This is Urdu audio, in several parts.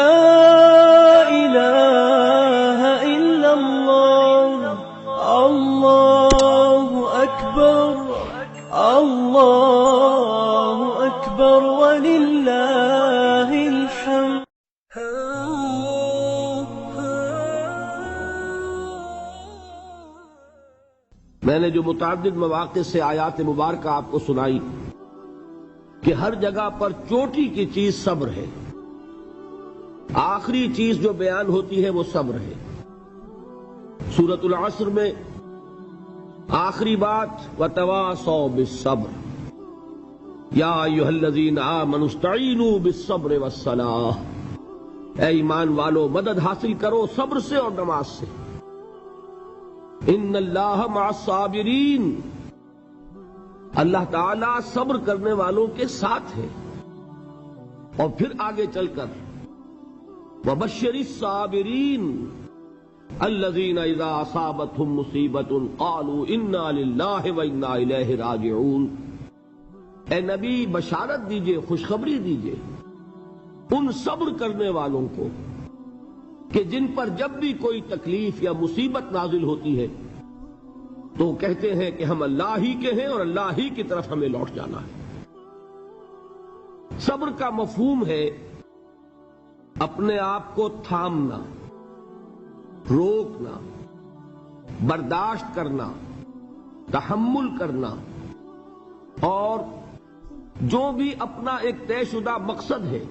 لا إله إلا الله الله أكبر الله أكبر ولله الحمد. میں نے جو متعدد مواقع سے آیات مبارکہ آپ کو سنائی کہ ہر جگہ پر چوٹی کی چیز صبر ہے، آخری چیز جو بیان ہوتی ہے وہ صبر ہے۔ سورۃ العصر میں آخری بات وَتَوَاصَوْا بِالصَّبْرِ یا ایھا الذین آمنوا استعینوا بالصبر والصلاۃ، اے ایمان والو مدد حاصل کرو صبر سے اور نماز سے۔ ان اللہ مع الصابرین، اللہ تعالیٰ صبر کرنے والوں کے ساتھ ہے۔ اور پھر آگے چل کر وَبَشِّرِ الصَّابِرِينَ الَّذِينَ إِذَا أَصَابَتْهُمْ مُصِيبَةٌ قَالُوا إِنَّا لِلَّهِ وَإِنَّا إِلَيْهِ رَاجِعُونَ، اے نبی بشارت دیجئے، خوشخبری دیجئے ان صبر کرنے والوں کو کہ جن پر جب بھی کوئی تکلیف یا مصیبت نازل ہوتی ہے تو کہتے ہیں کہ ہم اللہ ہی کے ہیں اور اللہ ہی کی طرف ہمیں لوٹ جانا ہے۔ صبر کا مفہوم ہے اپنے آپ کو تھامنا، روکنا، برداشت کرنا، تحمل کرنا، اور جو بھی اپنا ایک طے شدہ مقصد ہے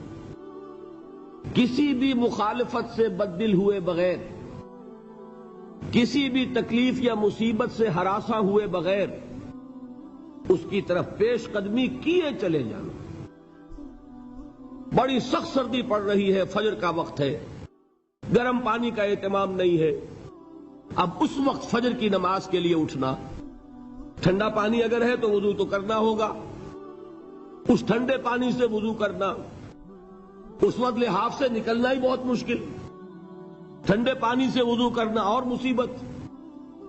کسی بھی مخالفت سے بددل ہوئے بغیر، کسی بھی تکلیف یا مصیبت سے ہراساں ہوئے بغیر اس کی طرف پیش قدمی کیے چلے جانا۔ بڑی سخت سردی پڑ رہی ہے، فجر کا وقت ہے، گرم پانی کا اہتمام نہیں ہے، اب اس وقت فجر کی نماز کے لیے اٹھنا، ٹھنڈا پانی اگر ہے تو وضو تو کرنا ہوگا، اس ٹھنڈے پانی سے وضو کرنا، اس وقت لحاف سے نکلنا ہی بہت مشکل، ٹھنڈے پانی سے وضو کرنا اور مصیبت۔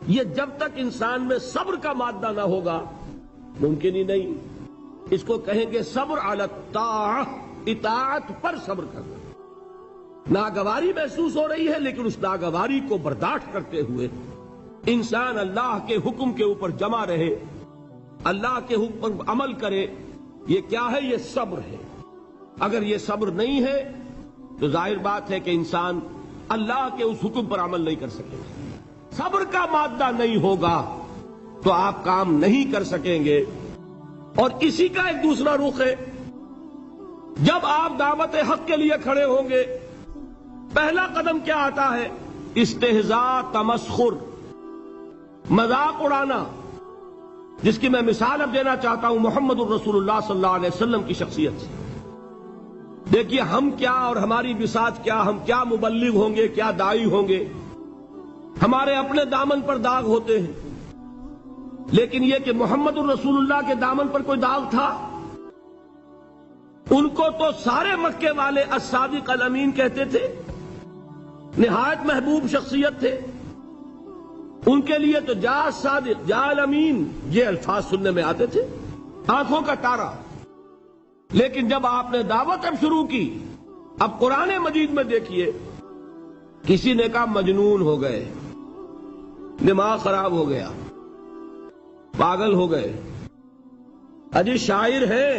یہ جب تک انسان میں صبر کا مادہ نہ ہوگا ممکن ہی نہیں۔ اس کو کہیں گے صبر علی الطاعہ، اطاعت پر صبر کرنا۔ ناگواری محسوس ہو رہی ہے لیکن اس ناگواری کو برداشت کرتے ہوئے انسان اللہ کے حکم کے اوپر جمع رہے، اللہ کے حکم پر عمل کرے۔ یہ کیا ہے؟ یہ صبر ہے۔ اگر یہ صبر نہیں ہے تو ظاہر بات ہے کہ انسان اللہ کے اس حکم پر عمل نہیں کر سکے گا۔ صبر کا مادہ نہیں ہوگا تو آپ کام نہیں کر سکیں گے۔ اور اسی کا ایک دوسرا رخ ہے، جب آپ دعوت حق کے لیے کھڑے ہوں گے پہلا قدم کیا آتا ہے؟ استہزاء، تمسخر، مذاق اڑانا، جس کی میں مثال اب دینا چاہتا ہوں محمد الرسول اللہ صلی اللہ علیہ وسلم کی شخصیت سے۔ دیکھیے ہم کیا اور ہماری بساط کیا، ہم کیا مبلغ ہوں گے، کیا داعی ہوں گے، ہمارے اپنے دامن پر داغ ہوتے ہیں، لیکن یہ کہ محمد الرسول اللہ کے دامن پر کوئی داغ تھا؟ ان کو تو سارے مکے والے الصادق الامین کہتے تھے، نہایت محبوب شخصیت تھے، ان کے لیے تو جا صادق جا الامین یہ الفاظ سننے میں آتے تھے، آنکھوں کا تارا۔ لیکن جب آپ نے دعوت اب شروع کی، اب قرآن مجید میں دیکھیے کسی نے کہا مجنون ہو گئے، دماغ خراب ہو گیا، پاگل ہو گئے، اجی شاعر ہیں،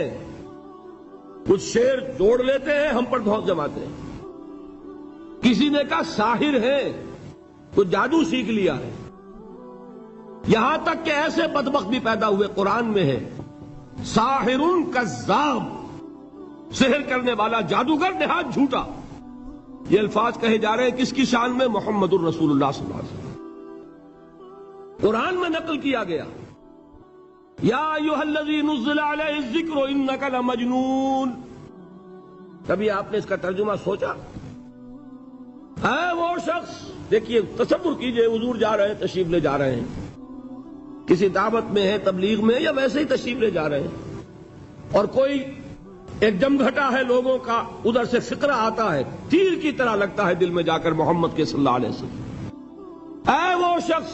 کچھ شعر جوڑ لیتے ہیں ہم پر دھوس جماتے ہیں۔ کسی نے کہا ساحر ہیں، کچھ جادو سیکھ لیا ہے، یہاں تک کہ ایسے بدبخت بھی پیدا ہوئے، قرآن میں ہے ساحر کذاب، سحر کرنے والا جادوگر نہایت جھوٹا۔ یہ الفاظ کہے جا رہے ہیں کس کی شان میں؟ محمد الرسول اللہ صلی اللہ علیہ وسلم۔ قرآن میں نقل کیا گیا یا ایھا الذی نزل علیہ الذکر انک لمجنون۔ کبھی آپ نے اس کا ترجمہ سوچا؟ ہے وہ شخص، دیکھیے تصور کیجئے حضور جا رہے ہیں، تشریف لے جا رہے ہیں، کسی دعوت میں ہے، تبلیغ میں، یا ویسے ہی تشریف لے جا رہے ہیں، اور کوئی ایک جمگھٹا ہے لوگوں کا، ادھر سے فقرہ آتا ہے، تیر کی طرح لگتا ہے دل میں جا کر محمد کے صلی اللہ علیہ وسلم۔ اے وہ شخص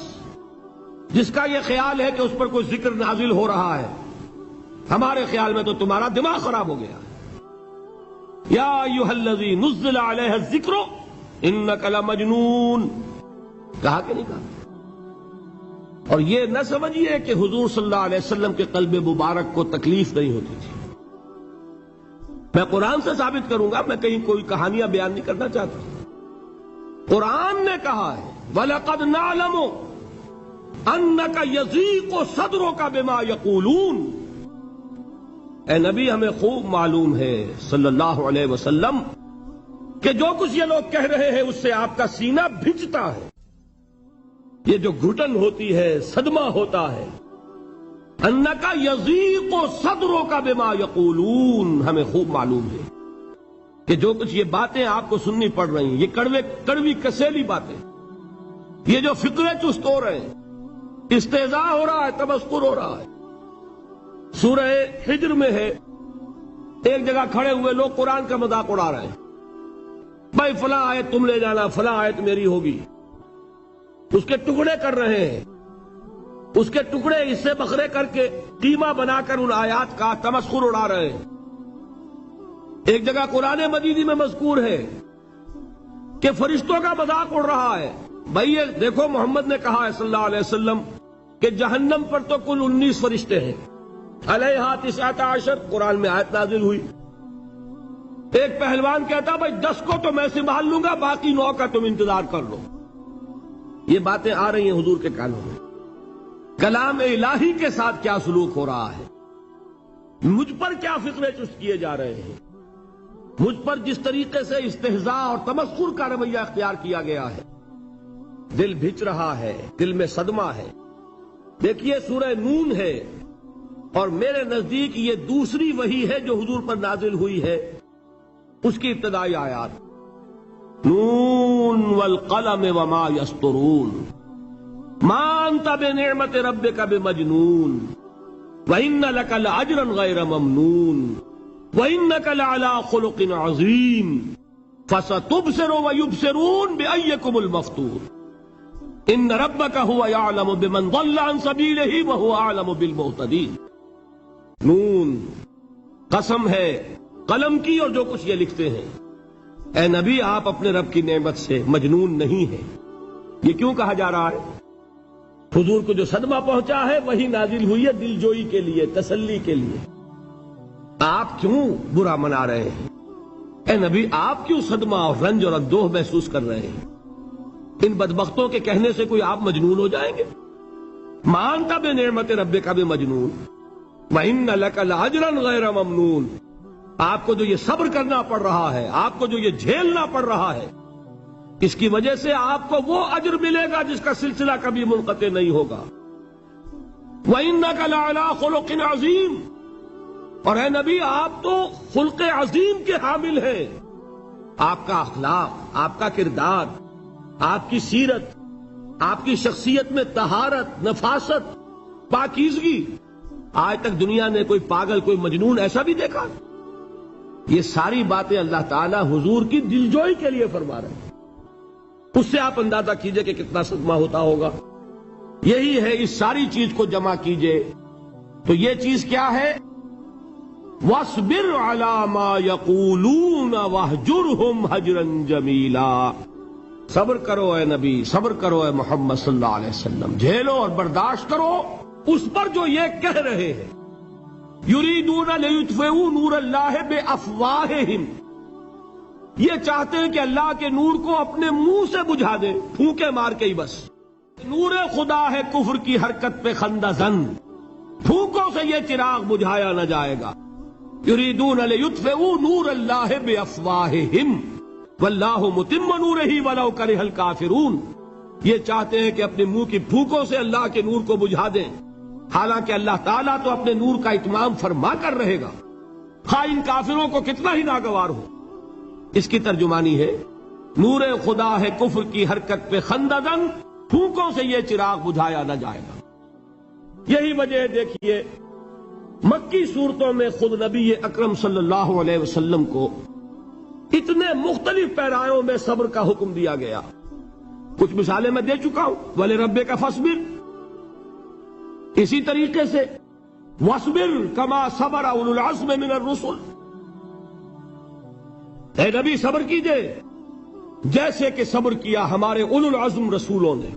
جس کا یہ خیال ہے کہ اس پر کوئی ذکر نازل ہو رہا ہے، ہمارے خیال میں تو تمہارا دماغ خراب ہو گیا ہے۔ یا ایھا الذی نزل علیہ الذکر انک لمجنون، کہا کہ نہیں کہا؟ اور یہ نہ سمجھیے کہ حضور صلی اللہ علیہ وسلم کے قلب مبارک کو تکلیف نہیں ہوتی تھی. میں قرآن سے ثابت کروں گا، میں کہیں کوئی کہانیاں بیان نہیں کرنا چاہتا. قرآن نے کہا ہے وَلَقَدْ نَعْلَمُ أَنَّكَ يَضِيقُ صَدْرُكَ بِمَا يَقُولُونَ. اے نبی ہمیں خوب معلوم ہے صلی اللہ علیہ وسلم کہ جو کچھ یہ لوگ کہہ رہے ہیں اس سے آپ کا سینہ بھجتا ہے، یہ جو گھٹن ہوتی ہے، صدمہ ہوتا ہے. أَنَّكَ يَضِيقُ صَدْرُكَ بِمَا يَقُولُونَ، ہمیں خوب معلوم ہے کہ جو کچھ یہ باتیں آپ کو سننی پڑ رہی ہیں، یہ کڑوی کسیلی باتیں، یہ جو فقرے چست ہو رہے ہیں، استہزاء ہو رہا ہے، تمسخر ہو رہا ہے. سورہ ہجر میں ہے، ایک جگہ کھڑے ہوئے لوگ قرآن کا مذاق اڑا رہے ہیں. بھائی فلاں آیت تم لے جانا، فلاں آیت میری ہوگی. اس کے ٹکڑے کر رہے ہیں، اس کے ٹکڑے حصے بکھرے کر کے قیمہ بنا کر ان آیات کا تمسخر اڑا رہے ہیں. ایک جگہ قرآن مجید میں مذکور ہے کہ فرشتوں کا مذاق اڑ رہا ہے. بھائی یہ دیکھو محمد نے کہا ہے صلی اللہ علیہ وسلم کہ جہنم پر تو کل 19 فرشتے ہیں، علیہا 19 قرآن میں آیت نازل ہوئی. ایک پہلوان کہتا بھائی 10 کو تو میں سنبھال لوں گا، باقی 9 کا تم انتظار کر لو. یہ باتیں آ رہی ہیں حضور کے کانوں میں. کلام الہی کے ساتھ کیا سلوک ہو رہا ہے، مجھ پر کیا فقرے چست کیے جا رہے ہیں، مجھ پر جس طریقے سے استہزاء اور تمسخر کا رویہ اختیار کیا گیا ہے. دل بھج رہا ہے، دل میں صدمہ ہے. دیکھیے سورہ نون ہے، اور میرے نزدیک یہ دوسری وحی ہے جو حضور پر نازل ہوئی ہے. اس کی ابتدائی آیات نون والقلم وما یسطرون ما انت بنعمت ربک بمجنون وان لک لاجرا غیر ممنون وانک لعلی خلق عظیم فستبصر ویبصرون بأیکم المفتون ان ربک هو یعلم بمن ضل عن سبیلہ وهو اعلم بالمہتدین. نون قسم ہے قلم کی اور جو کچھ یہ لکھتے ہیں. اے نبی آپ اپنے رب کی نعمت سے مجنون نہیں ہیں. یہ کیوں کہا جا رہا ہے؟ حضور کو جو صدمہ پہنچا ہے وہی نازل ہوئی ہے دل جوئی کے لیے، تسلی کے لیے. آپ کیوں برا منا رہے ہیں؟ اے نبی آپ کیوں صدمہ اور رنج اور اندوہ محسوس کر رہے ہیں؟ ان بدبختوں کے کہنے سے کوئی آپ مجنون ہو جائیں گے؟ مانتا بے نعمت ربک بمجنون وَإِنَّ لَكَ لَأَجْرًا غَيْرَ مَمْنُونَ. آپ کو جو یہ صبر کرنا پڑ رہا ہے، آپ کو جو یہ جھیلنا پڑ رہا ہے، اس کی وجہ سے آپ کو وہ اجر ملے گا جس کا سلسلہ کبھی منقطع نہیں ہوگا. وَإِنَّكَ لَعَلَىٰ خُلُقٍ عَظِيمٍ. اور اے نبی آپ تو خلق عظیم کے حامل ہیں. آپ کا اخلاق، آپ کا کردار، آپ کی سیرت، آپ کی شخصیت میں طہارت، نفاست، پاکیزگی، آج تک دنیا نے کوئی پاگل، کوئی مجنون ایسا بھی دیکھا؟ یہ ساری باتیں اللہ تعالیٰ حضور کی دلجوئی کے لیے فرما رہے ہیں. اس سے آپ اندازہ کیجئے کہ کتنا صدمہ ہوتا ہوگا. یہی ہے، اس ساری چیز کو جمع کیجئے تو یہ چیز کیا ہے؟ وَاصْبِرْ عَلَىٰ مَا يَقُولُونَ وَاهْجُرْهُمْ هَجْرًا جَمِيلًا. صبر کرو اے نبی، صبر کرو اے محمد صلی اللہ علیہ وسلم، جھیلو اور برداشت کرو اس پر جو یہ کہہ رہے ہیں. یریدون لیطفئوا نور اللہ بافواہہم، یہ چاہتے ہیں کہ اللہ کے نور کو اپنے منہ سے بجھا دیں، پھونکے مار کے ہی بس. نور خدا ہے کفر کی حرکت پہ خندہ زن، پھونکوں سے یہ چراغ بجھایا نہ جائے گا. یریدون لیطفئوا نور اللہ بافواہہم واللہ متم نورہ ولو کرہ الکافرون. یہ چاہتے ہیں کہ اپنے منہ کی پھونکوں سے اللہ کے نور کو بجھا دیں، حالانکہ اللہ تعالیٰ تو اپنے نور کا اتمام فرما کر رہے گا، خواہ ان کافروں کو کتنا ہی ناگوار ہو. اس کی ترجمانی ہے نور خدا ہے کفر کی حرکت پہ خندہ زن، پھونکوں سے یہ چراغ بجھایا نہ جائے گا. یہی وجہ دیکھیے مکی صورتوں میں خود نبی اکرم صلی اللہ علیہ وسلم کو اتنے مختلف پیرایوں میں صبر کا حکم دیا گیا. کچھ مثالیں میں دے چکا ہوں، وَلِرَبِّكَ فَاصْبِرْ. اسی طریقے سے وَاصْبِرْ كَمَا صَبَرَ أُولُو الْعَزْمِ مِنَ الرُّسُلِ. اے نبی صبر کیجئے جیسے کہ صبر کیا ہمارے اولو العزم رسولوں نے.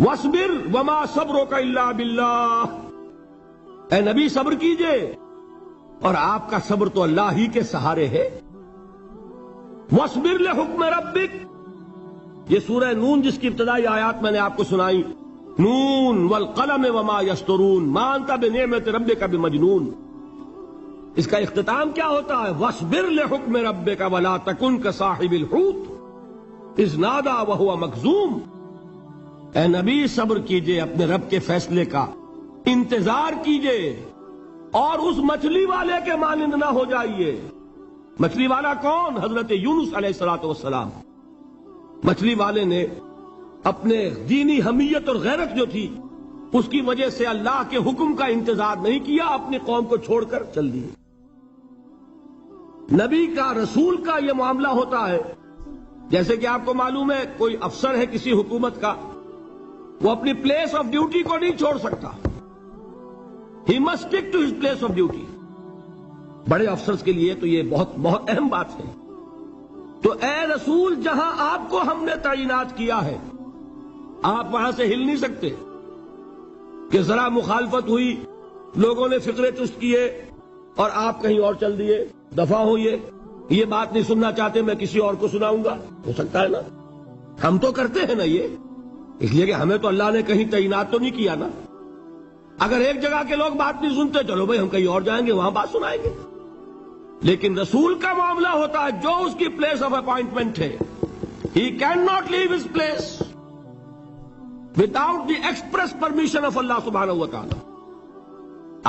وَاصْبِرْ وَمَا صَبْرُكَ إِلَّا بِاللَّهِ. اے نبی صبر کیجئے اور آپ کا صبر تو اللہ ہی کے سہارے ہے. وَاصْبِرْ لِحُكْمِ رَبِّكَ. یہ سورہ نون جس کی ابتدائی آیات میں نے آپ کو سنائی، نون والقلم وما یسطرون ما انت بنعمت ربک بمجنون، اس کا اختتام کیا ہوتا ہے؟ وَاصْبِرْ لِحُكْمِ رَبِّكَ وَلَا تَكُنْ كَصَاحِبِ الْحُوتِ إِذْ نَادَىٰ وَهُوَ مَكْظُومٌ. اے نبی صبر کیجئے اپنے رب کے فیصلے کا، انتظار کیجئے اور اس مچھلی والے کے مانند نہ ہو جائیے. مچھلی والا کون؟ حضرت یونس علیہ الصلوۃ والسلام. مچھلی والے نے اپنے دینی حمیت اور غیرت جو تھی اس کی وجہ سے اللہ کے حکم کا انتظار نہیں کیا، اپنی قوم کو چھوڑ کر چل دیے. نبی کا، رسول کا یہ معاملہ ہوتا ہے جیسے کہ آپ کو معلوم ہے کوئی افسر ہے کسی حکومت کا، وہ اپنی پلیس آف ڈیوٹی کو نہیں چھوڑ سکتا. He must stick to his place of duty. بڑے افسرز کے لیے تو یہ بہت بہت اہم بات ہے. تو اے رسول، جہاں آپ کو ہم نے تعینات کیا ہے آپ وہاں سے ہل نہیں سکتے کہ ذرا مخالفت ہوئی، لوگوں نے فقرے چست کیے اور آپ کہیں اور چل دیے. دفع ہوئیے، یہ بات نہیں سننا چاہتے، میں کسی اور کو سناؤں گا. ہو سکتا ہے نا؟ ہم تو کرتے ہیں نا یہ، اس لیے کہ ہمیں تو اللہ نے کہیں تعینات تو نہیں کیا نا. اگر ایک جگہ کے لوگ بات نہیں سنتے، چلو بھائی ہم کہیں اور جائیں گے، وہاں بات سنائیں گے. لیکن رسول کا معاملہ ہوتا ہے جو اس کی پلیس آف اپائنٹمنٹ ہے، he can not leave his place without the express permission of Allah سبحانہ و تعالی.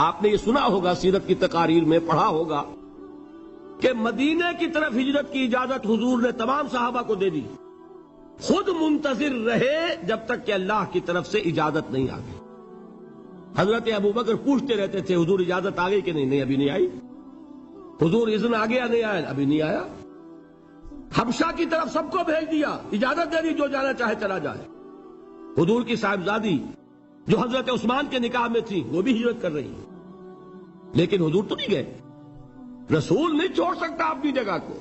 آپ نے یہ سنا ہوگا، سیرت کی تقاریر میں پڑھا ہوگا کہ مدینے کی طرف ہجرت کی اجازت حضور نے تمام صحابہ کو دے دی. خود منتظر رہے جب تک کہ اللہ کی طرف سے اجازت نہیں آ گئی. حضرت ابوبکر پوچھتے رہتے تھے حضور اجازت آ گئی کہ نہیں؟ نہیں ابھی نہیں آئی. حضور اذن آ گیا؟ نہیں آیا. ابھی نہیں آیا. حبشہ کی طرف سب کو بھیج دیا، اجازت دے دی جو جانا چاہے چلا جائے. حضور کی صاحبزادی جو حضرت عثمان کے نکاح میں تھی وہ بھی ہجرت کر رہی ہیں، لیکن حضور تو نہیں گئے. رسول نہیں چھوڑ سکتا اپنی جگہ کو.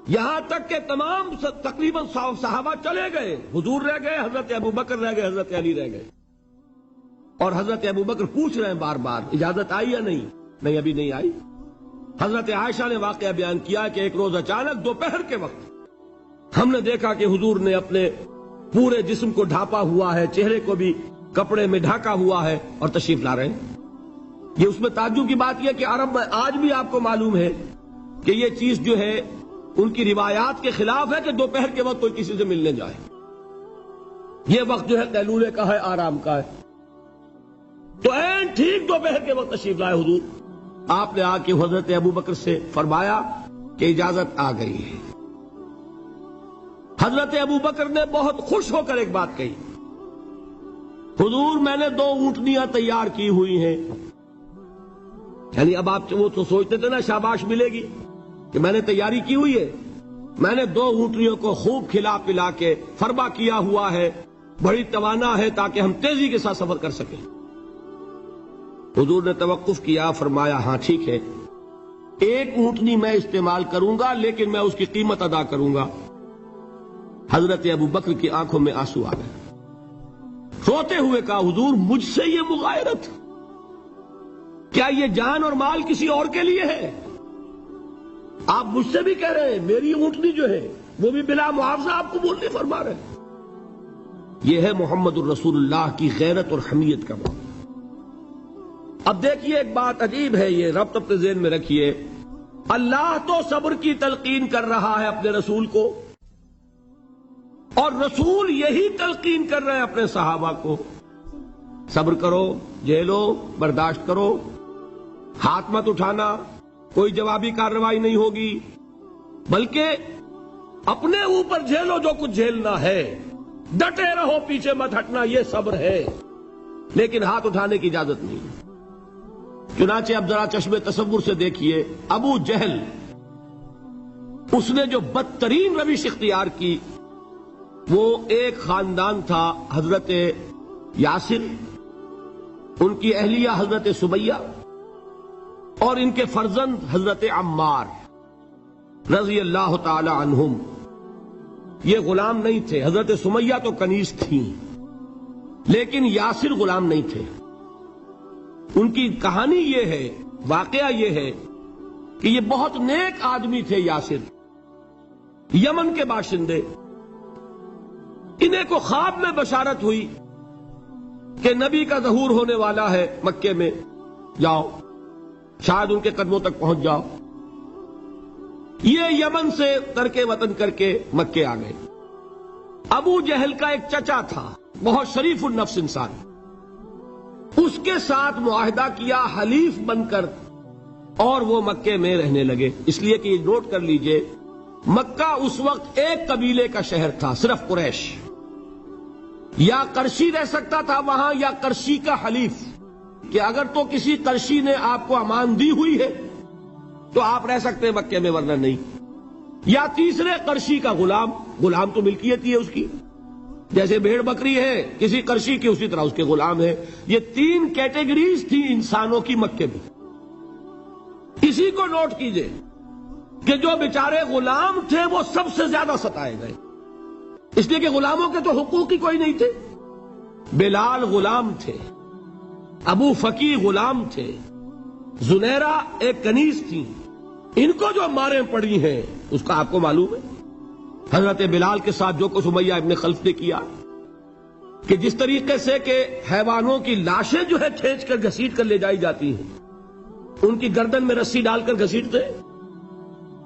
یہاں تک کہ تمام تقریباً صحابہ چلے گئے، حضور رہ گئے، حضرت ابوبکر رہ گئے، حضرت علی رہ گئے. اور حضرت ابوبکر پوچھ رہے ہیں بار بار اجازت آئی یا نہیں؟ نہیں ابھی نہیں آئی. حضرت عائشہ نے واقعہ بیان کیا کہ ایک روز اچانک دوپہر کے وقت ہم نے دیکھا کہ حضور نے اپنے پورے جسم کو ڈھانپا ہوا ہے، چہرے کو بھی کپڑے میں ڈھانکا ہوا ہے اور تشریف لا رہے ہیں. یہ اس میں تعجب کی بات یہ کہ عرب میں آج بھی آپ کو معلوم ہے کہ یہ چیز جو ہے ان کی روایات کے خلاف ہے کہ دوپہر کے وقت کوئی کسی سے ملنے جائے. یہ وقت جو ہے قیلولے کا ہے، آرام کا ہے. تو این ٹھیک دوپہر کے وقت تشریف لائے حضور. آپ نے آ کے حضرت ابوبکر سے فرمایا کہ اجازت آ گئی ہے. حضرت ابوبکر نے بہت خوش ہو کر ایک بات کہی، حضور میں نے 2 اونٹنیاں تیار کی ہوئی ہیں. یعنی اب آپ وہ تو سوچتے تھے نا شاباش ملے گی کہ میں نے تیاری کی ہوئی ہے. میں نے 2 اونٹنیوں کو خوب کھلا پلا کے فربا کیا ہوا ہے، بڑی توانا ہے تاکہ ہم تیزی کے ساتھ سفر کر سکیں. حضور نے توقف کیا، فرمایا ہاں ٹھیک ہے، 1 اونٹنی میں استعمال کروں گا لیکن میں اس کی قیمت ادا کروں گا. حضرت ابوبکر کی آنکھوں میں آنسو آ گئے. روتے ہوئے کہا حضور مجھ سے یہ مغایرت، کیا یہ جان اور مال کسی اور کے لیے ہے؟ آپ مجھ سے بھی کہہ رہے ہیں میری اونٹنی جو ہے وہ بھی بلا معاوضہ آپ قبول نہیں فرما رہے. یہ ہے محمد الرسول اللہ کی غیرت اور حمیت کا معاملہ. اب دیکھیے ایک بات عجیب ہے، یہ ربط اپنے ذہن میں رکھیے. اللہ تو صبر کی تلقین کر رہا ہے اپنے رسول کو، اور رسول یہی تلقین کر رہے ہیں اپنے صحابہ کو. صبر کرو، جھیلو، برداشت کرو، ہاتھ مت اٹھانا، کوئی جوابی کارروائی نہیں ہوگی، بلکہ اپنے اوپر جھیلو جو کچھ جھیلنا ہے، ڈٹے رہو، پیچھے مت ہٹنا، یہ صبر ہے. لیکن ہاتھ اٹھانے کی اجازت نہیں. چنانچہ اب ذرا چشم تصور سے دیکھیے، ابو جہل اس نے جو بدترین روش اختیار کی وہ ایک خاندان تھا، حضرت یاسر، ان کی اہلیہ حضرت سمیہ اور ان کے فرزند حضرت عمار. رضی اللہ تعالی عنہم یہ غلام نہیں تھے. حضرت سمیہ تو کنیز تھیں لیکن یاسر غلام نہیں تھے. ان کی کہانی یہ ہے، واقعہ یہ ہے کہ یہ بہت نیک آدمی تھے. یاسر یمن کے باشندے، انہیں کو خواب میں بشارت ہوئی کہ نبی کا ظہور ہونے والا ہے مکے میں، جاؤ شاید ان کے قدموں تک پہنچ جاؤ. یہ یمن سے ترک وطن کر کے مکے آ گئے. ابو جہل کا ایک چچا تھا، بہت شریف النفس انسان، اس کے ساتھ معاہدہ کیا حلیف بن کر، اور وہ مکے میں رہنے لگے. اس لیے کہ یہ نوٹ کر لیجئے، مکہ اس وقت ایک قبیلے کا شہر تھا، صرف قریش. یا قرشی رہ سکتا تھا وہاں یا قرشی کا حلیف، کہ اگر تو کسی قرشی نے آپ کو امان دی ہوئی ہے تو آپ رہ سکتے ہیں مکے میں، ورنہ نہیں. یا تیسرے قرشی کا غلام، غلام تو ملکیت ہی ہے اس کی، جیسے بھیڑ بکری ہے کسی قرشی کی اسی طرح اس کے غلام ہے. یہ تین کیٹیگریز تھی انسانوں کی مکے میں. اسی کو نوٹ کیجئے کہ جو بیچارے غلام تھے وہ سب سے زیادہ ستائے گئے، اس لیے کہ غلاموں کے تو حقوق ہی کوئی نہیں تھے. بلال غلام تھے، ابو فقی غلام تھے، زنیرہ ایک کنیز تھی. ان کو جو ماریں پڑی ہیں اس کا آپ کو معلوم ہے. حضرت بلال کے ساتھ جو کچھ امیہ ابن خلف نے کیا، کہ جس طریقے سے کہ حیوانوں کی لاشیں جو ہے کھینچ کر گھسیٹ کر لے جائی جاتی ہیں، ان کی گردن میں رسی ڈال کر گھسیٹتے،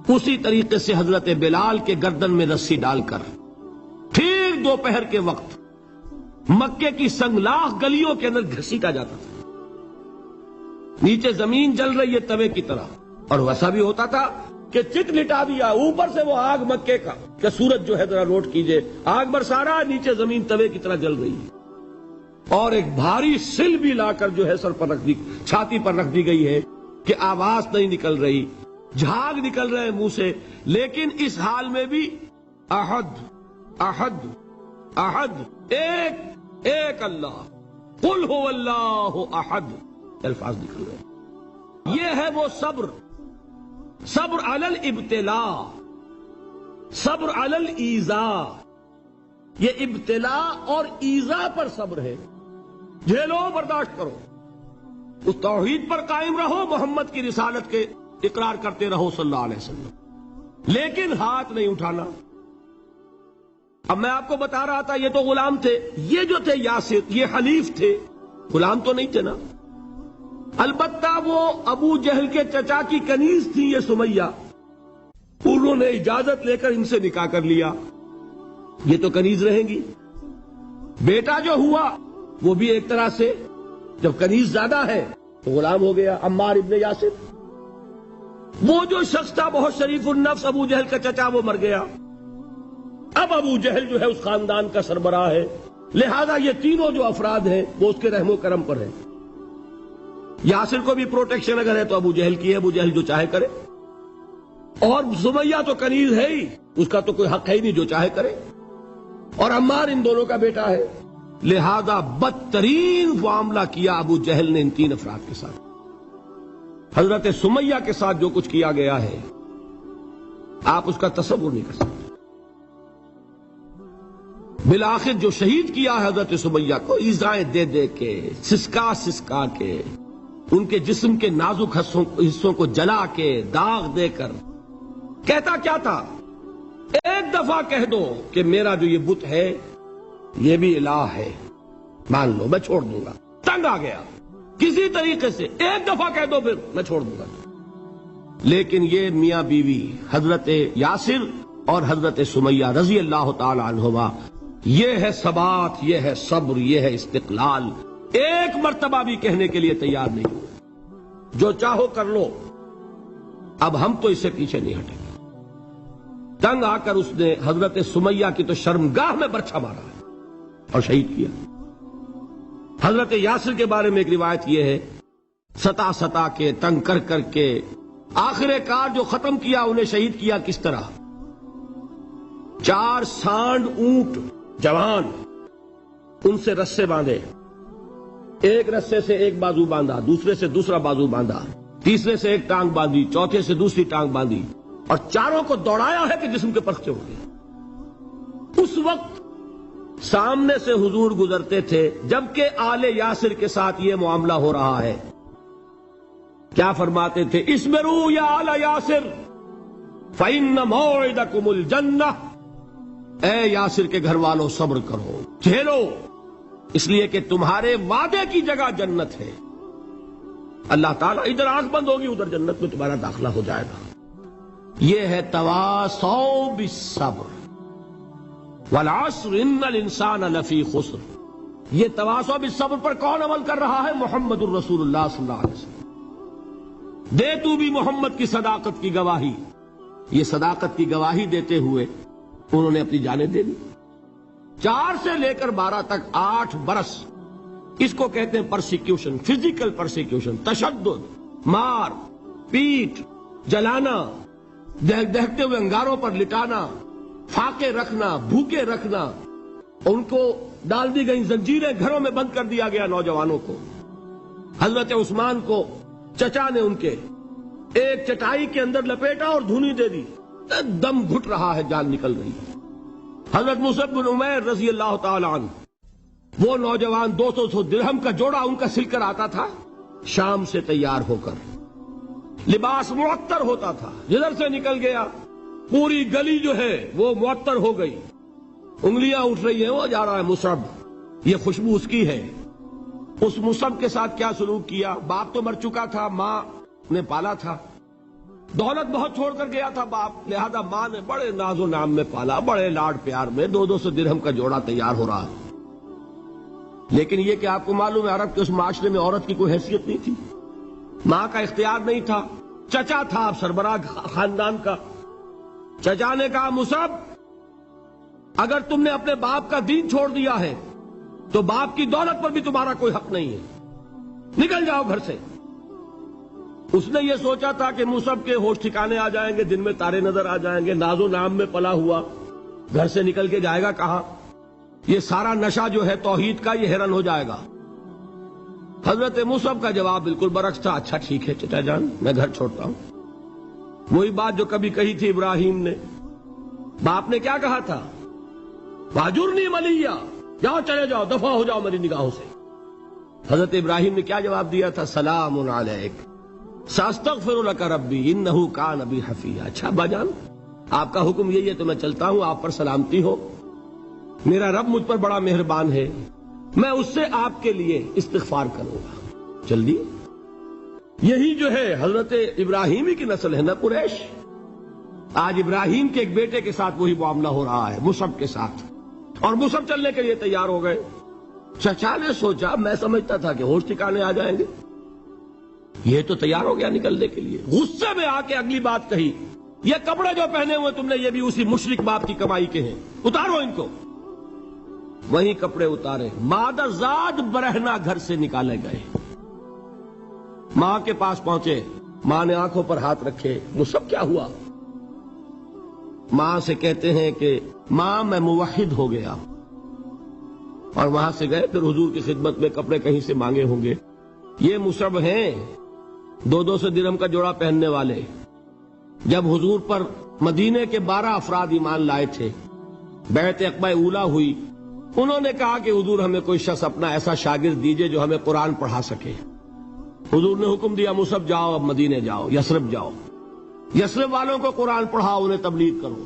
اسی طریقے سے حضرت بلال کے گردن میں رسی ڈال کر ٹھیک دوپہر کے وقت مکے کی سنگلاخ گلیوں کے اندر گھسیٹا جاتا تھا. نیچے زمین جل رہی ہے توے کی طرح، اور ویسا بھی ہوتا تھا کہ چت لٹا دیا، اوپر سے وہ آگ مکے کا، کہ سورج جو ہے ذرا نوٹ کیجئے، آگ برسا رہا، نیچے زمین توے کی طرح جل رہی ہے. اور ایک بھاری سل بھی لا کر جو ہے سر پر رکھ دی، چھاتی پر رکھ دی گئی ہے کہ آواز نہیں نکل رہی، جھاگ نکل رہے منہ سے. لیکن اس حال میں بھی احد احد احد، ایک ایک اللہ، قل هو اللہ احد، الفاظ نکل رہے. یہ ہے وہ صبر، صبر علی الابتلاء، صبر علی الایذاء. یہ ابتلاء اور ایذاء پر صبر ہے. جھیلو، برداشت کرو، اس توحید پر قائم رہو، محمد کی رسالت کے اقرار کرتے رہو صلی اللہ علیہ وسلم، لیکن ہاتھ نہیں اٹھانا. اب میں آپ کو بتا رہا تھا یہ تو غلام تھے، یہ جو تھے یاسر یہ حلیف تھے، غلام تو نہیں تھے نا. البتہ وہ ابو جہل کے چچا کی کنیز تھی یہ سمیہ، انہوں نے اجازت لے کر ان سے نکاح کر لیا. یہ تو کنیز رہیں گی. بیٹا جو ہوا وہ بھی ایک طرح سے جب کنیز زیادہ ہے تو غلام ہو گیا، عمار ابن یاسر. وہ جو شخص تھا بہت شریف النفس ابو جہل کا چچا، وہ مر گیا. اب ابو جہل جو ہے اس خاندان کا سربراہ ہے، لہذا یہ تینوں جو افراد ہیں وہ اس کے رحم و کرم پر ہیں. یاسر کو بھی پروٹیکشن اگر ہے تو ابو جہل کی ہے، ابو جہل جو چاہے کرے. اور سمیہ تو کنیز ہے ہی، اس کا تو کوئی حق ہے ہی نہیں، جو چاہے کرے. اور عمار ان دونوں کا بیٹا ہے، لہذا بدترین معاملہ کیا ابو جہل نے ان تین افراد کے ساتھ. حضرت سمیہ کے ساتھ جو کچھ کیا گیا ہے آپ اس کا تصور نہیں کر سکتے. بالآخر جو شہید کیا ہے حضرت سمیہ کو، ایذائیں دے دے کے، سسکا سسکا کے، ان کے جسم کے نازک حصوں کو جلا کے، داغ دے کر. کہتا کیا تھا؟ ایک دفعہ کہہ دو کہ میرا جو یہ بت ہے یہ بھی الہ ہے، مان لو میں چھوڑ دوں گا. تنگ آ گیا، کسی طریقے سے ایک دفعہ کہہ دو پھر میں چھوڑ دوں گا. لیکن یہ میاں بیوی حضرت یاسر اور حضرت سمیہ رضی اللہ تعالی عنہما، یہ ہے ثبات، یہ ہے صبر، یہ ہے استقلال. ایک مرتبہ بھی کہنے کے لیے تیار نہیں ہوئے، جو چاہو کر لو، اب ہم تو اس سے پیچھے نہیں ہٹیں گے. تنگ آ کر اس نے حضرت سمیہ کی تو شرمگاہ میں برچھا مارا اور شہید کیا. حضرت یاسر کے بارے میں ایک روایت یہ ہے، ستا ستا کے، تنگ کر کر کے، آخر کار جو ختم کیا انہیں شہید کیا کس طرح؟ 4 سانڈ اونٹ جوان، ان سے رسے باندھے، ایک رسے سے ایک بازو باندھا، دوسرے سے دوسرا بازو باندھا، تیسرے سے ایک ٹانگ باندھی، چوتھے سے دوسری ٹانگ باندھی، اور چاروں کو دوڑایا ہے کہ جسم کے پرخچے ہو گئے۔ اس وقت سامنے سے حضور گزرتے تھے جبکہ آل یاسر کے ساتھ یہ معاملہ ہو رہا ہے۔ کیا فرماتے تھے؟ اسبروا یا آل یاسر فإن موعدکم الجنہ، اے یاسر کے گھر والوں صبر کرو، جھیلو، اس لیے کہ تمہارے وعدے کی جگہ جنت ہے۔ اللہ تعالیٰ ادھر آنکھ بند ہوگی ادھر جنت میں تمہارا داخلہ ہو جائے گا۔ یہ ہے تواصوا بالصبر والعصر ان الانسان لفی خسر۔ یہ تواصوا بالصبر پر کون عمل کر رہا ہے؟ محمد الرسول اللہ صلی اللہ علیہ وسلم۔ دے تو بھی محمد کی صداقت کی گواہی۔ یہ صداقت کی گواہی دیتے ہوئے انہوں نے اپنی جانیں دے دی۔ 4 سے لے کر 12 تک 8 برس، اس کو کہتے ہیں پرسیکیوشن، فزیکل پرسیکیوشن، تشدد، مار پیٹ، جلانا، دہتے ہوئے انگاروں پر لٹانا، فاقے رکھنا، بھوکے رکھنا، ان کو ڈال دی گئی زنجیریں، گھروں میں بند کر دیا گیا نوجوانوں کو۔ حضرت عثمان کو چچا نے ان کے ایک چٹائی کے اندر لپیٹا اور دھونی دے دی، دم گھٹ رہا ہے، جان نکل رہی ہے۔ حضرت مصعب بن عمیر رضی اللہ تعالی عنہ، وہ نوجوان 200 درہم کا جوڑا ان کا سل کر آتا تھا شام سے تیار ہو کر، لباس معطر ہوتا تھا، جدھر سے نکل گیا پوری گلی جو ہے وہ معطر ہو گئی، انگلیاں اٹھ رہی ہیں، وہ جا رہا ہے مصعب، یہ خوشبو اس کی ہے۔ اس مصعب کے ساتھ کیا سلوک کیا؟ باپ تو مر چکا تھا، ماں نے پالا تھا، دولت بہت چھوڑ کر گیا تھا باپ، لہذا ماں نے بڑے ناز و نام میں پالا، بڑے لاڈ پیار میں، 200 درہم کا جوڑا تیار ہو رہا ہے۔ لیکن یہ کہ آپ کو معلوم ہے عرب کے اس معاشرے میں عورت کی کوئی حیثیت نہیں تھی، ماں کا اختیار نہیں تھا، چچا تھا آپ سربراہ خاندان کا۔ چچا نے کہا مصعب اگر تم نے اپنے باپ کا دین چھوڑ دیا ہے تو باپ کی دولت پر بھی تمہارا کوئی حق نہیں ہے، نکل جاؤ گھر سے۔ اس نے یہ سوچا تھا کہ مصعب کے ہوش ٹھکانے آ جائیں گے، دن میں تارے نظر آ جائیں گے، ناز و نام میں پلا ہوا گھر سے نکل کے جائے گا کہاں؟ یہ سارا نشہ جو ہے توحید کا یہ ہرن ہو جائے گا۔ حضرت مصعب کا جواب بالکل برعکس تھا، اچھا ٹھیک ہے چچا جان، میں گھر چھوڑتا ہوں۔ وہی بات جو کبھی کہی تھی ابراہیم نے، باپ نے کیا کہا تھا؟ واجرنی ملیہ، جاؤ چلے جاؤ، دفع ہو جاؤ میری نگاہوں سے۔ حضرت ابراہیم نے کیا جواب دیا تھا؟ سلام علیک ساستغفر لک ربی انہ کان بی حفیہ۔ اچھا ابا جان، آپ کا حکم یہی ہے تو میں چلتا ہوں، آپ پر سلامتی ہو، میرا رب مجھ پر بڑا مہربان ہے، میں اس سے آپ کے لیے استغفار کروں گا۔ جلدی، یہی جو ہے حضرت ابراہیمی کی نسل ہے نا قریش۔ آج ابراہیم کے ایک بیٹے کے ساتھ وہی معاملہ ہو رہا ہے، مصعب کے ساتھ، اور مصعب چلنے کے لیے تیار ہو گئے۔ چچا نے سوچا، میں سمجھتا تھا کہ ہوش ٹھکانے آ جائیں گے، یہ تو تیار ہو گیا نکلنے کے لیے۔ غصے میں آ کے اگلی بات کہی، یہ کپڑے جو پہنے ہوئے تم نے یہ بھی اسی مشرک باپ کی کمائی کے ہیں، اتارو ان کو۔ وہی کپڑے اتارے، مادر زاد برہنہ گھر سے نکالے گئے۔ ماں کے پاس پہنچے، ماں نے آنکھوں پر ہاتھ رکھے، مصعب کیا ہوا؟ ماں سے کہتے ہیں کہ ماں میں موحد ہو گیا، اور وہاں سے گئے، پھر حضور کی خدمت میں کپڑے کہیں سے مانگے ہوں گے۔ یہ مصعب ہیں 200 درہم کا جوڑا پہننے والے۔ جب حضور پر مدینے کے 12 افراد ایمان لائے تھے، بیعت عقبہ اولا ہوئی، انہوں نے کہا کہ حضور ہمیں کوئی شخص اپنا ایسا شاگرد دیجئے جو ہمیں قرآن پڑھا سکے۔ حضور نے حکم دیا مصعب جاؤ، اب مدینے جاؤ، یثرب جاؤ، یثرب والوں کو قرآن پڑھاؤ، انہیں تبلیغ کرو۔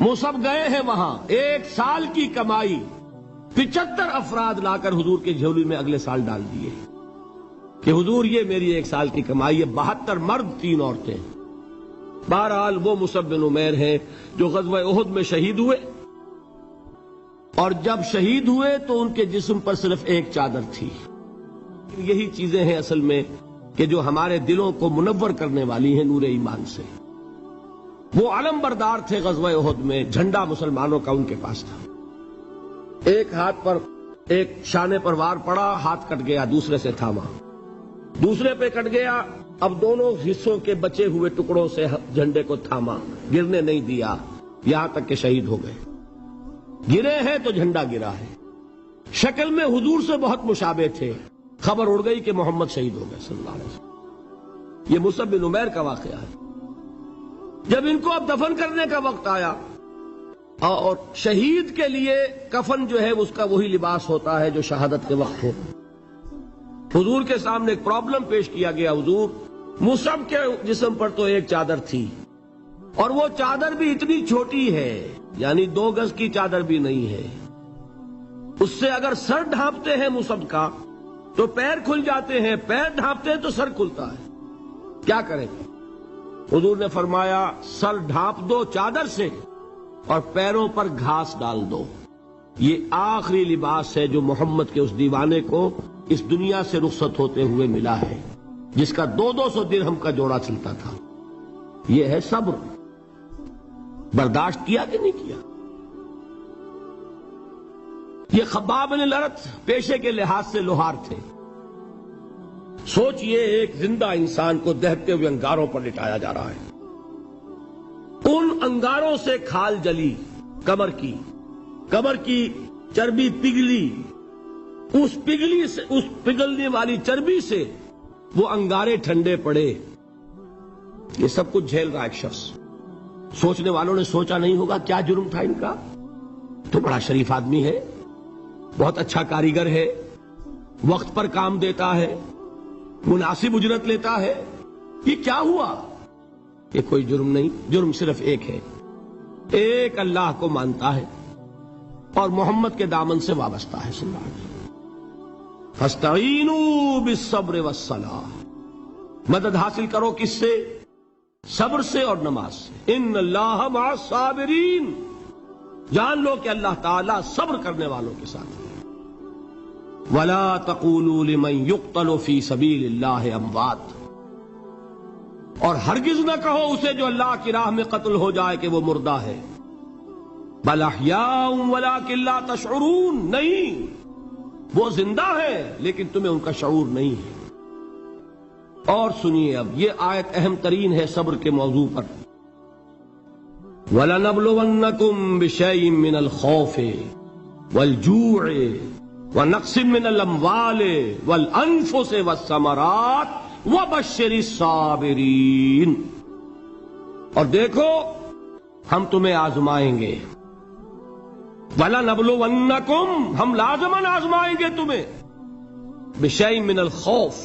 مصعب گئے ہیں وہاں، 1 سال کی کمائی 75 افراد لا کر حضور کے جھولی میں اگلے سال ڈال دیے کہ حضور یہ میری 1 سال کی کمائی ہے، 72 مرد 3 عورتیں۔ بہرحال وہ مصعب بن عمیر ہیں جو غزوہ احد میں شہید ہوئے، اور جب شہید ہوئے تو ان کے جسم پر صرف ایک چادر تھی۔ یہی چیزیں ہیں اصل میں کہ جو ہمارے دلوں کو منور کرنے والی ہیں نور ایمان سے۔ وہ علم بردار تھے غزوہ احد میں، جھنڈا مسلمانوں کا ان کے پاس تھا۔ ایک ہاتھ پر ایک شانے پر وار پڑا، ہاتھ کٹ گیا، دوسرے سے تھاما، دوسرے پہ کٹ گیا، اب دونوں حصوں کے بچے ہوئے ٹکڑوں سے جھنڈے کو تھاما، گرنے نہیں دیا، یہاں تک کہ شہید ہو گئے۔ گرے ہیں تو جھنڈا گرا ہے۔ شکل میں حضور سے بہت مشابہ تھے، خبر اڑ گئی کہ محمد شہید ہو گئے صلی اللہ علیہ وسلم۔ یہ مصعب بن عمیر کا واقعہ ہے۔ جب ان کو اب دفن کرنے کا وقت آیا، اور شہید کے لیے کفن جو ہے اس کا وہی لباس ہوتا ہے جو شہادت کے وقت ہو، حضور کے سامنے ایک پرابلم پیش کیا گیا. حضور، مصعب کے جسم پر تو ایک چادر تھی، اور وہ چادر بھی اتنی چھوٹی ہے، یعنی 2 گز کی چادر بھی نہیں ہے. اس سے اگر سر ڈھانپتے ہیں مصعب کا تو پیر کھل جاتے ہیں، پیر ڈھانپتے ہیں تو سر کھلتا ہے. کیا کریں؟ حضور نے فرمایا سر ڈھانپ دو چادر سے اور پیروں پر گھاس ڈال دو. یہ آخری لباس ہے جو محمد کے اس دیوانے کو اس دنیا سے رخصت ہوتے ہوئے ملا ہے، جس کا 200 درہم کا جوڑا چلتا تھا. یہ ہے صبر. برداشت کیا کہ نہیں کیا؟ یہ خباب بن الارت پیشے کے لحاظ سے لوہار تھے. سوچئے ایک زندہ انسان کو دہتے ہوئے انگاروں پر لٹایا جا رہا ہے. ان انگاروں سے کھال جلی، کمر کی چربی پگھلی، اس پگھلنے والی چربی سے وہ انگارے ٹھنڈے پڑے. یہ سب کچھ جھیل رہا ایک شخص. سوچنے والوں نے سوچا نہیں ہوگا کیا جرم تھا ان کا؟ تو بڑا شریف آدمی ہے، بہت اچھا کاریگر ہے، وقت پر کام دیتا ہے، مناسب اجرت لیتا ہے. یہ کیا ہوا؟ یہ کوئی جرم نہیں. جرم صرف ایک ہے، ایک اللہ کو مانتا ہے اور محمد کے دامن سے وابستہ ہے صلی اللہ علیہ وسلم. فاستعینوا بالصبر والصلاۃ، مدد حاصل کرو کس سے؟ صبر سے اور نماز سے. ان اللہ مع الصابرین، جان لو کہ اللہ تعالیٰ صبر کرنے والوں کے ساتھ ہے. ولا تقولوا لمن يقتل في سبيل الله اموات، اور ہرگز نہ کہو اسے جو اللہ کی راہ میں قتل ہو جائے کہ وہ مردہ ہے. بل احیاء ولکن لا تشعرون، نہیں، وہ زندہ ہے لیکن تمہیں ان کا شعور نہیں ہے. اور سنیے اب یہ آیت اہم ترین ہے صبر کے موضوع پر. وَلَنَبْلُوَنَّكُمْ بِشَيْءٍ مِّنَ الْخَوْفِ وَالْجُوعِ وَنَقْصٍ مِّنَ الْأَمْوَالِ وَالْأَنفُسِ وَالثَّمَرَاتِ وَبَشِّرِ الصَّابِرِينَ. اور دیکھو ہم تمہیں آزمائیں گے. وَلَنَبْلُوَنَّكُمْ، ہم لازماً آزمائیں گے تمہیں. بِشَيْءٍ مِّنَ الْخَوْفِ،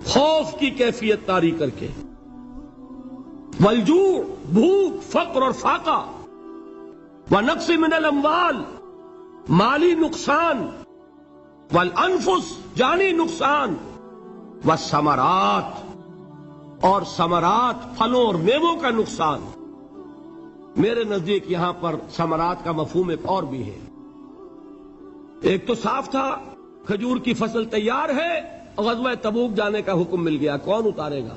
خوف کی کیفیت طاری کر کے، والجوع، بھوک، فقر اور فاقہ، ونقص من الاموال، مالی نقصان، والانفس، جانی نقصان، والثمرات، اور ثمرات، پھلوں اور میووں کا نقصان. میرے نزدیک یہاں پر ثمرات کا مفہوم ایک اور بھی ہے. ایک تو صاف تھا کھجور کی فصل تیار ہے، غزوہ تبوک جانے کا حکم مل گیا، کون اتارے گا؟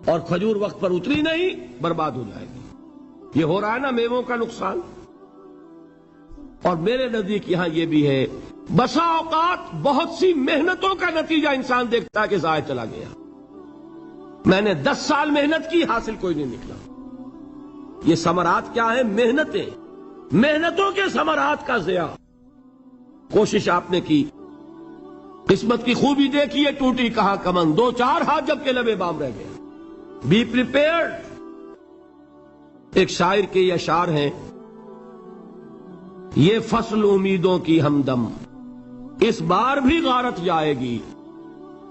اور کھجور وقت پر اتری نہیں، برباد ہو جائے گی. یہ ہو رہا ہے نا میووں کا نقصان. اور میرے نزدیک یہاں یہ بھی ہے، بسا اوقات بہت سی محنتوں کا نتیجہ انسان دیکھتا ہے کہ ضائع چلا گیا. میں نے 10 سال محنت کی، حاصل کوئی نہیں نکلا. یہ ثمرات کیا ہیں؟ محنتیں، محنتوں کے ثمرات کا ضیاع. کوشش آپ نے کی، قسمت کی خوبی دیکھیے، ٹوٹی کہاں کمن، 2-4 ہاتھ جب کے لبے بام رہ گئے. Be prepared. ایک شاعر کے یہ اشعار ہیں، یہ فصل امیدوں کی ہمدم اس بار بھی غارت جائے گی،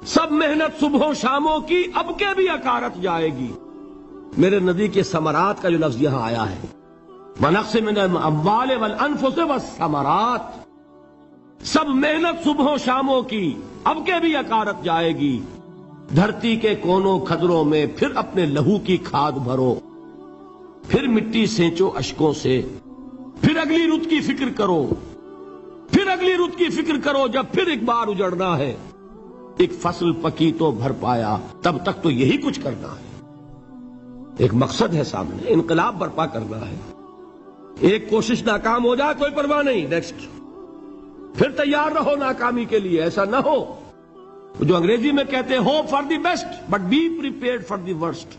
سب محنت صبحوں شاموں کی اب کے بھی اکارت جائے گی. میرے نزدیک کے ثمرات کا جو لفظ یہاں آیا ہے، وَنَقْصٍ مِّنَ الْأَمْوَالِ وَالْأَنفُسِ وَالثَّمَرَاتِ، سب محنت صبحوں شاموں کی اب کے بھی اکارت جائے گی. دھرتی کے کونوں کھدروں میں پھر اپنے لہو کی کھاد بھرو، پھر مٹی سینچو اشکوں سے، پھر اگلی رت کی فکر کرو، پھر اگلی رت کی فکر کرو، جب پھر ایک بار اجڑنا ہے. ایک فصل پکی تو بھر پایا، تب تک تو یہی کچھ کرنا ہے. ایک مقصد ہے سامنے، انقلاب برپا کرنا ہے. ایک کوشش ناکام ہو جائے کوئی پرواہ نہیں، نیکسٹ. پھر تیار رہو ناکامی کے لیے. ایسا نہ ہو جو انگریزی میں کہتے ہیں hope for the best but be prepared for the worst.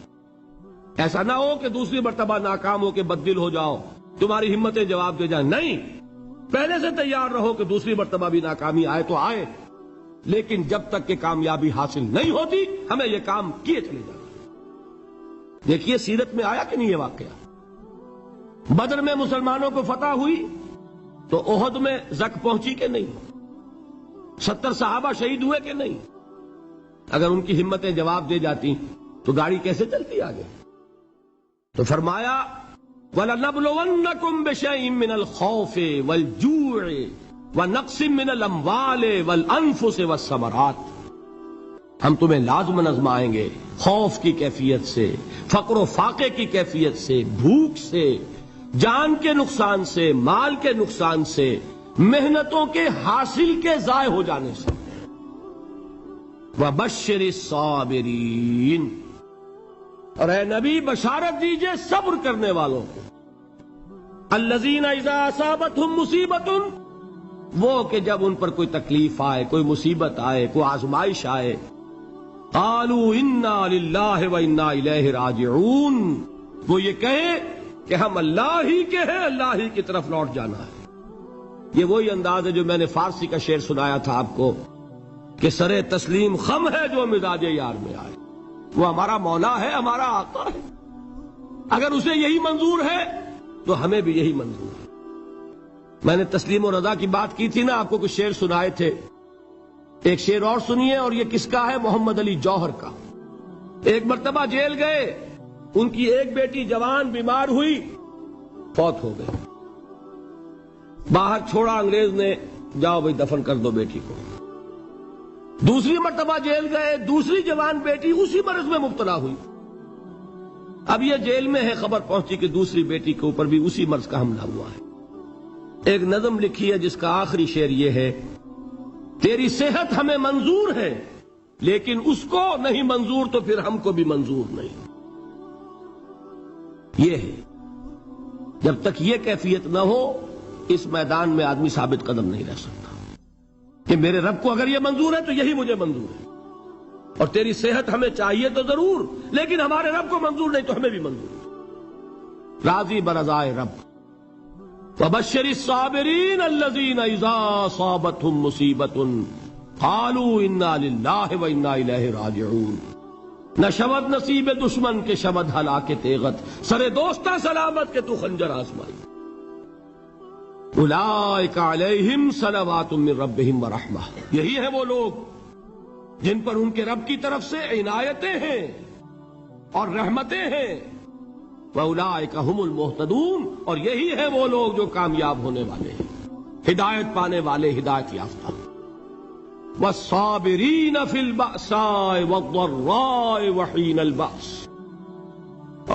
ایسا نہ ہو کہ دوسری مرتبہ ناکام ہو کے بددل ہو جاؤ، تمہاری ہمتیں جواب دے جائیں. نہیں، پہلے سے تیار رہو کہ دوسری مرتبہ بھی ناکامی آئے تو آئے، لیکن جب تک کہ کامیابی حاصل نہیں ہوتی ہمیں یہ کام کیے چلے جانا. دیکھیے سیرت میں آیا کہ نہیں یہ واقعہ؟ بدر میں مسلمانوں کو فتح ہوئی تو احد میں زک پہنچی کہ نہیں؟ 70 صحابہ شہید ہوئے کہ نہیں؟ اگر ان کی ہمتیں جواب دے جاتی تو گاڑی کیسے چلتی آگے؟ تو فرمایا وَلَنَبْلُوَنَّكُمْ بِشَيْءٍ مِّنَ الْخَوْفِ وَالْجُوعِ وَنَقْصٍ مِّنَ الْأَمْوَالِ وَالْأَنفُسِ وَالثَّمَرَاتِ، ہم تمہیں لازماً آزمائیں گے خوف کی کیفیت سے، فقر و فاقے کی کیفیت سے، بھوک سے، جان کے نقصان سے، مال کے نقصان سے، محنتوں کے حاصل کے ضائع ہو جانے سے۔ وَبَشِّرِ الصَّابِرِينَ، اور اے نبی بشارت دیجئے صبر کرنے والوں کو۔ الذین اذا اصابتہم مصیبت، وہ کہ جب ان پر کوئی تکلیف آئے، کوئی مصیبت آئے، کوئی آزمائش آئے، قالوا انا للہ وانا الیہ راجعون، وہ یہ کہیں کہ ہم اللہ ہی کے ہیں، اللہ ہی کی طرف لوٹ جانا ہے۔ یہ وہی انداز ہے جو میں نے فارسی کا شعر سنایا تھا آپ کو کہ سرے تسلیم خم ہے جو مزاج یار میں آئے۔ وہ ہمارا مولا ہے، ہمارا آقا ہے، اگر اسے یہی منظور ہے تو ہمیں بھی یہی منظور ہے۔ میں نے تسلیم و رضا کی بات کی تھی نا، آپ کو کچھ شعر سنائے تھے، ایک شعر اور سنیے، اور یہ کس کا ہے؟ محمد علی جوہر کا۔ ایک مرتبہ جیل گئے، ان کی ایک بیٹی جوان بیمار ہوئی، فوت ہو گئے، باہر چھوڑا انگریز نے، جاؤ بھائی دفن کر دو بیٹی کو۔ دوسری مرتبہ جیل گئے، دوسری جوان بیٹی اسی مرض میں مبتلا ہوئی۔ اب یہ جیل میں ہے، خبر پہنچی کہ دوسری بیٹی کے اوپر بھی اسی مرض کا حملہ ہوا ہے۔ ایک نظم لکھی ہے جس کا آخری شعر یہ ہے، تیری صحت ہمیں منظور ہے لیکن اس کو نہیں منظور تو پھر ہم کو بھی منظور نہیں۔ یہ ہے، جب تک یہ کیفیت نہ ہو اس میدان میں آدمی ثابت قدم نہیں رہ سکتا کہ میرے رب کو اگر یہ منظور ہے تو یہی مجھے منظور ہے، اور تیری صحت ہمیں چاہیے تو ضرور، لیکن ہمارے رب کو منظور نہیں تو ہمیں بھی منظور ہے۔ راضی برضائے رب۔ وَبَشِّرِ الصَّابِرِينَ الَّذِينَ إِذَا أَصَابَتْهُم مُّصِيبَةٌ قَالُوا إِنَّا لِلَّهِ وَإِنَّا إِلَيْهِ رَاجِعُونَ، نہ شود نصیب دشمن کے شود ہلاک تیغت، سرے دوستاں سلامت کے تو خنجر آزمائی۔ اولئک علیہم صلوات من ربہم ورحمہ، یہی ہے وہ لوگ جن پر ان کے رب کی طرف سے عنایتیں ہیں اور رحمتیں ہیں۔ وَأُولَئِكَ هُمُ الْمُهْتَدُونَ، اور یہی ہے وہ لوگ جو کامیاب ہونے والے ہیں، ہدایت پانے والے، ہدایت یافتہ۔ وَالصَّابِرِينَ فِي الْبَأْسَاءِ وَالضَّرَّاءِ وَحِينَ الْبَأْسِ،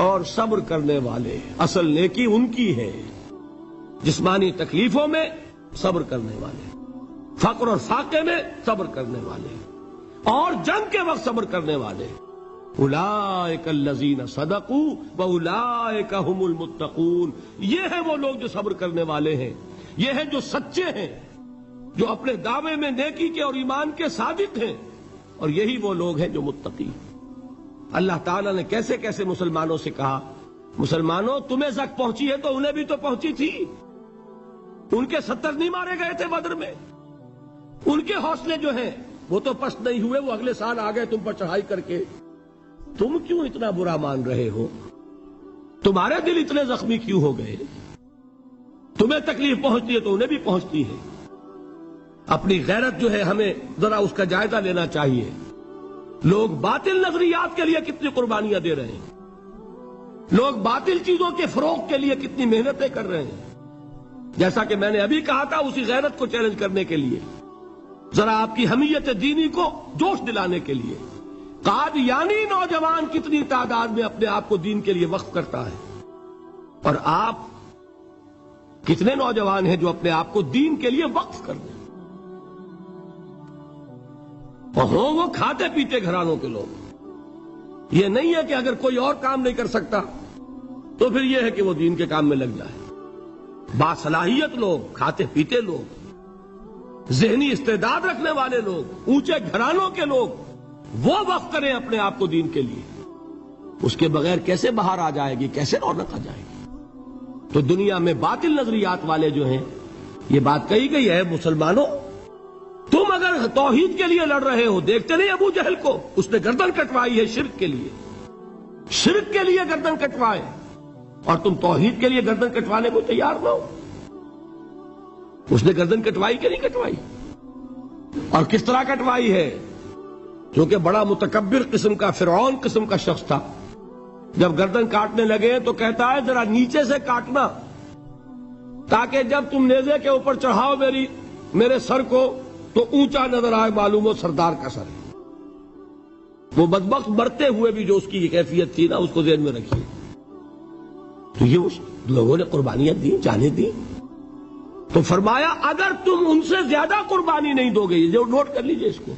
اور صبر کرنے والے، اصل نیکی ان کی ہے، جسمانی تکلیفوں میں صبر کرنے والے، فقر اور فاقے میں صبر کرنے والے، اور جنگ کے وقت صبر کرنے والے۔ اولئک الذین صدقوا واولئک هم المتقون، یہ ہے وہ لوگ جو صبر کرنے والے ہیں، یہ ہے جو سچے ہیں، جو اپنے دعوے میں نیکی کے اور ایمان کے صادق ہیں، اور یہی وہ لوگ ہیں جو متقی۔ اللہ تعالیٰ نے کیسے کیسے مسلمانوں سے کہا، مسلمانوں تمہیں زک پہنچی ہے تو انہیں بھی تو پہنچی تھی، ان کے 70 نہیں مارے گئے تھے بدر میں، ان کے حوصلے جو ہیں وہ تو پست نہیں ہوئے، وہ اگلے سال آ گئے تم پر چڑھائی کر کے۔ تم کیوں اتنا برا مان رہے ہو؟ تمہارے دل اتنے زخمی کیوں ہو گئے؟ تمہیں تکلیف پہنچتی ہے تو انہیں بھی پہنچتی ہے۔ اپنی غیرت جو ہے ہمیں ذرا اس کا جائزہ لینا چاہیے۔ لوگ باطل نظریات کے لیے کتنی قربانیاں دے رہے ہیں، لوگ باطل چیزوں کے فروغ کے لیے کتنی محنتیں کر رہے ہیں۔ جیسا کہ میں نے ابھی کہا تھا، اسی غیرت کو چیلنج کرنے کے لیے، ذرا آپ کی حمیت دینی کو جوش دلانے کے لیے، قادیانی نوجوان کتنی تعداد میں اپنے آپ کو دین کے لیے وقف کرتا ہے، اور آپ کتنے نوجوان ہیں جو اپنے آپ کو دین کے لیے وقف کر دیں، اور ہوں وہ کھاتے پیتے گھرانوں کے لوگ۔ یہ نہیں ہے کہ اگر کوئی اور کام نہیں کر سکتا تو پھر یہ ہے کہ وہ دین کے کام میں لگ جائے۔ باصلاحیت لوگ، کھاتے پیتے لوگ، ذہنی استعداد رکھنے والے لوگ، اونچے گھرانوں کے لوگ، وہ وقف کریں اپنے آپ کو دین کے لیے۔ اس کے بغیر کیسے باہر آ جائے گی، کیسے رونق آ جائے گی؟ تو دنیا میں باطل نظریات والے جو ہیں، یہ بات کہی گئی ہے، مسلمانوں تم اگر توحید کے لیے لڑ رہے ہو، دیکھتے نہیں ابو جہل کو، اس نے گردن کٹوائی ہے شرک کے لیے، شرک کے لیے گردن کٹوائے اور تم توحید کے لیے گردن کٹوانے کو تیار نہ ہو. اس نے گردن کٹوائی کہ نہیں کٹوائی؟ اور کس طرح کٹوائی ہے؟ کیونکہ بڑا متکبر قسم کا، فرعون قسم کا شخص تھا. جب گردن کاٹنے لگے تو کہتا ہے ذرا نیچے سے کاٹنا، تاکہ جب تم نیزے کے اوپر چڑھاؤ میرے سر کو تو اونچا نظر آئے، معلوم ہو سردار کا سر ہے. وہ بدبخت مرتے ہوئے بھی جو اس کی کیفیت تھی نا، اس کو ذہن میں رکھیے. تو یہ اس لوگوں نے قربانیاں دی، جانیں دی. تو فرمایا اگر تم ان سے زیادہ قربانی نہیں دو گے، جو نوٹ کر لیجئے اس کو،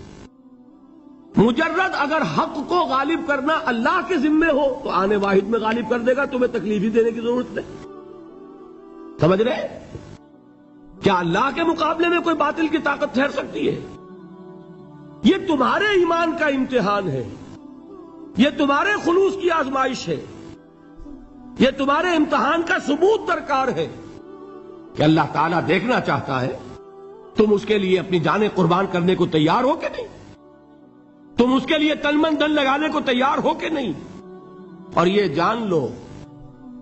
مجرد اگر حق کو غالب کرنا اللہ کے ذمے ہو تو آنے واحد میں غالب کر دے گا، تمہیں تکلیف ہی دینے کی ضرورت نہیں. سمجھ رہے؟ کیا اللہ کے مقابلے میں کوئی باطل کی طاقت ٹھہر سکتی ہے؟ یہ تمہارے ایمان کا امتحان ہے، یہ تمہارے خلوص کی آزمائش ہے، یہ تمہارے امتحان کا ثبوت درکار ہے کہ اللہ تعالیٰ دیکھنا چاہتا ہے تم اس کے لیے اپنی جانیں قربان کرنے کو تیار ہو کہ نہیں، تم اس کے لیے تن من دھن لگانے کو تیار ہو کہ نہیں. اور یہ جان لو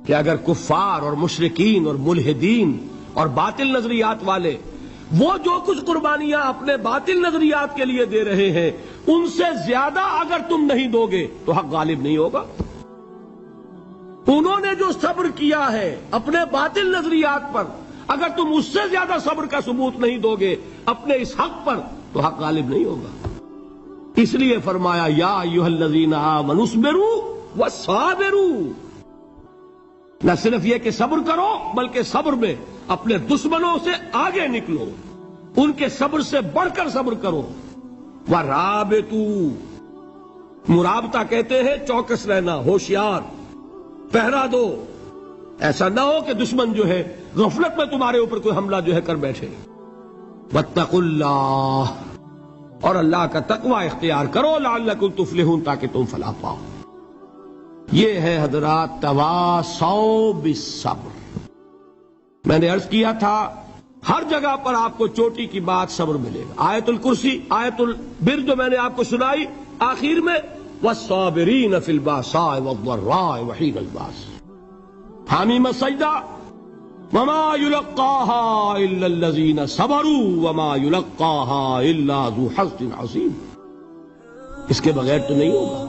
کہ اگر کفار اور مشرکین اور ملحدین اور باطل نظریات والے وہ جو کچھ قربانیاں اپنے باطل نظریات کے لیے دے رہے ہیں، ان سے زیادہ اگر تم نہیں دو گے تو حق غالب نہیں ہوگا. انہوں نے جو صبر کیا ہے اپنے باطل نظریات پر، اگر تم اس سے زیادہ صبر کا ثبوت نہیں دو گے اپنے اس حق پر تو حق غالب نہیں ہوگا. اس لیے فرمایا یا ایھا الذین آمنوا اصبروا وصابروا. نہ صرف یہ کہ صبر کرو بلکہ صبر میں اپنے دشمنوں سے آگے نکلو، ان کے صبر سے بڑھ کر صبر کرو. ورابطوا، مرابطہ کہتے ہیں چوکس رہنا، ہوشیار، پہرا دو. ایسا نہ ہو کہ دشمن جو ہے غفلت میں تمہارے اوپر کوئی حملہ جو ہے کر بیٹھے. واتقوا اللہ، اور اللہ کا تقوی اختیار کرو، لعلکم تفلحون، تاکہ تم فلاح پاؤ. یہ ہے حضرات تواصوا بالصبر. میں نے عرض کیا تھا ہر جگہ پر آپ کو چوٹی کی بات صبر ملے گا. آیت الکرسی، آیت البر جو میں نے آپ کو سنائی آخر میں، والصابرین فی الباساء والضراء وحین الباس. حامیم السجدہ، وما یلقاها الا الذین صبروا وما یلقاها الا ذو حظ عظیم. اس کے بغیر تو نہیں ہوگا.